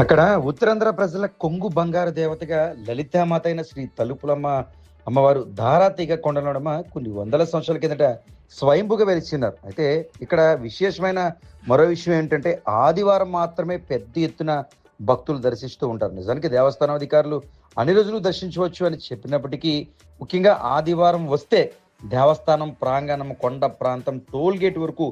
అక్కడ ఉత్తరాంధ్ర ప్రజల కొంగు బంగారు దేవతగా లలితామాత అయిన శ్రీ తలుపులమ్మ అమ్మవారు ధారాతీగ కొండలడమ కొన్ని వందల సంవత్సరాల కిందట స్వయంభుగా వెలిచిన్నారు. అయితే ఇక్కడ విశేషమైన మరో విషయం ఏంటంటే ఆదివారం మాత్రమే పెద్ద ఎత్తున భక్తులు దర్శిస్తూ ఉంటారు. నిజానికి దేవస్థానం అధికారులు అన్ని రోజులు దర్శించవచ్చు అని చెప్పినప్పటికీ ముఖ్యంగా ఆదివారం వస్తే దేవస్థానం ప్రాంగణం, కొండ ప్రాంతం, టోల్ గేట్ వరకు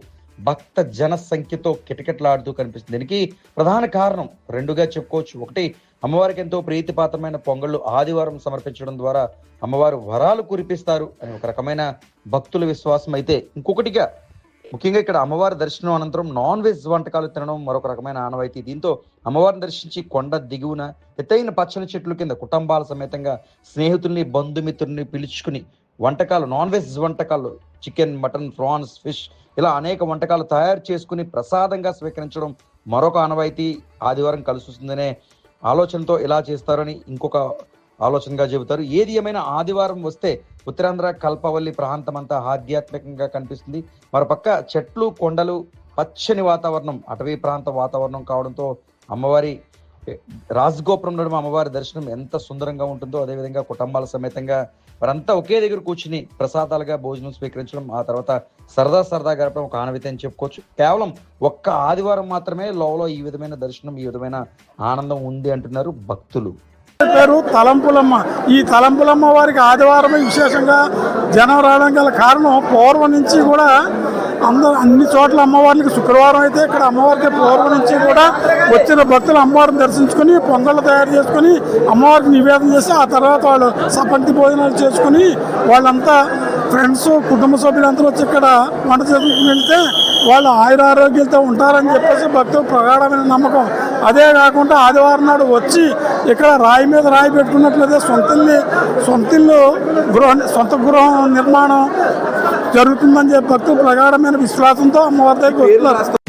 భక్త జన సంఖ్యతో కిటకిటలాడుతూ కనిపిస్తుంది. దీనికి ప్రధాన కారణం రెండుగా చెప్పుకోవచ్చు. ఒకటి, అమ్మవారికి ఎంతో ప్రీతిపాత్రమైన పొంగళ్ళు ఆదివారం సమర్పించడం ద్వారా అమ్మవారు వరాలు కురిపిస్తారు అని ఒక రకమైన భక్తుల విశ్వాసం. అయితే ఇంకొకటిగా ముఖ్యంగా ఇక్కడ అమ్మవారి దర్శనం అనంతరం నాన్ వెజ్ వంటకాలు తినడం మరొక రకమైన ఆనవాయితీ. దీంతో అమ్మవారిని దర్శించి కొండ దిగువన ఎత్తైన పచ్చని చెట్ల కింద కుటుంబాల సమేతంగా స్నేహితుల్ని, బంధుమిత్రుల్ని పిలుచుకుని వంటకాలు, నాన్ వెజ్ వంటకాలు, చికెన్, మటన్, ప్రాన్స్, ఫిష్ ఇలా అనేక వంటకాలు తయారు చేసుకుని ప్రసాదంగా స్వీకరించడం మరొక ఆనవాయితీ. ఆదివారం కలిసి వస్తుందనే ఆలోచనతో ఇలా చేస్తారని ఇంకొక ఆలోచనగా చెబుతారు. ఏది ఏమైనా ఆదివారం వస్తే ఉత్తరాంధ్ర కల్పవల్లి ప్రాంతం అంతా ఆధ్యాత్మికంగా కనిపిస్తుంది. మరోపక్క చెట్లు, కొండలు, పచ్చని వాతావరణం, అటవీ ప్రాంత వాతావరణం కావడంతో అమ్మవారి రాజగోపురం నడుమ అమ్మవారి దర్శనం ఎంత సుందరంగా ఉంటుందో అదేవిధంగా కుటుంబాల సమేతంగా వారంతా ఒకే దగ్గర కూర్చుని ప్రసాదాలుగా భోజనం స్వీకరించడం, ఆ తర్వాత సరదా గడపడం ఒక ఆనవాయితీ అని చెప్పుకోవచ్చు. కేవలం ఒక్క ఆదివారం మాత్రమే లోలో ఈ విధమైన దర్శనం, ఈ విధమైన ఆనందం ఉంది అంటున్నారు భక్తులు. పేరు తలంపులమ్మ. ఈ తలంపులమ్మ వారికి ఆదివారమే విశేషంగా జనం రావడం గల కారణం పూర్వం నుంచి కూడా అన్ని చోట్ల అమ్మవారికి శుక్రవారం అయితే ఇక్కడ అమ్మవారికి పూర్వం నుంచి కూడా వచ్చిన భక్తులు అమ్మవారిని దర్శించుకొని పొంగళ్ళు తయారు చేసుకుని అమ్మవారికి నివేదన చేసి ఆ తర్వాత వాళ్ళు సపంక్తి భోజనాలు చేసుకుని వాళ్ళంతా ఫ్రెండ్స్, కుటుంబ సభ్యులందరూ వచ్చి ఇక్కడ వంట చేసుకుని వెళ్తే వాళ్ళు ఆయురారోగ్యాలతో ఉంటారని చెప్పేసి భక్తులు ప్రగాఢమైన నమ్మకం. అదే కాకుండా ఆదివారం నాడు వచ్చి ఇక్కడ రాయి మీద రాయి పెట్టుకున్నట్లయితే సొంత గృహం నిర్మాణం జరుగుతుందని చెప్పి భక్తులు ప్రగాఢమైన విశ్వాసంతో అమ్మవారి దగ్గర వస్తున్నారు.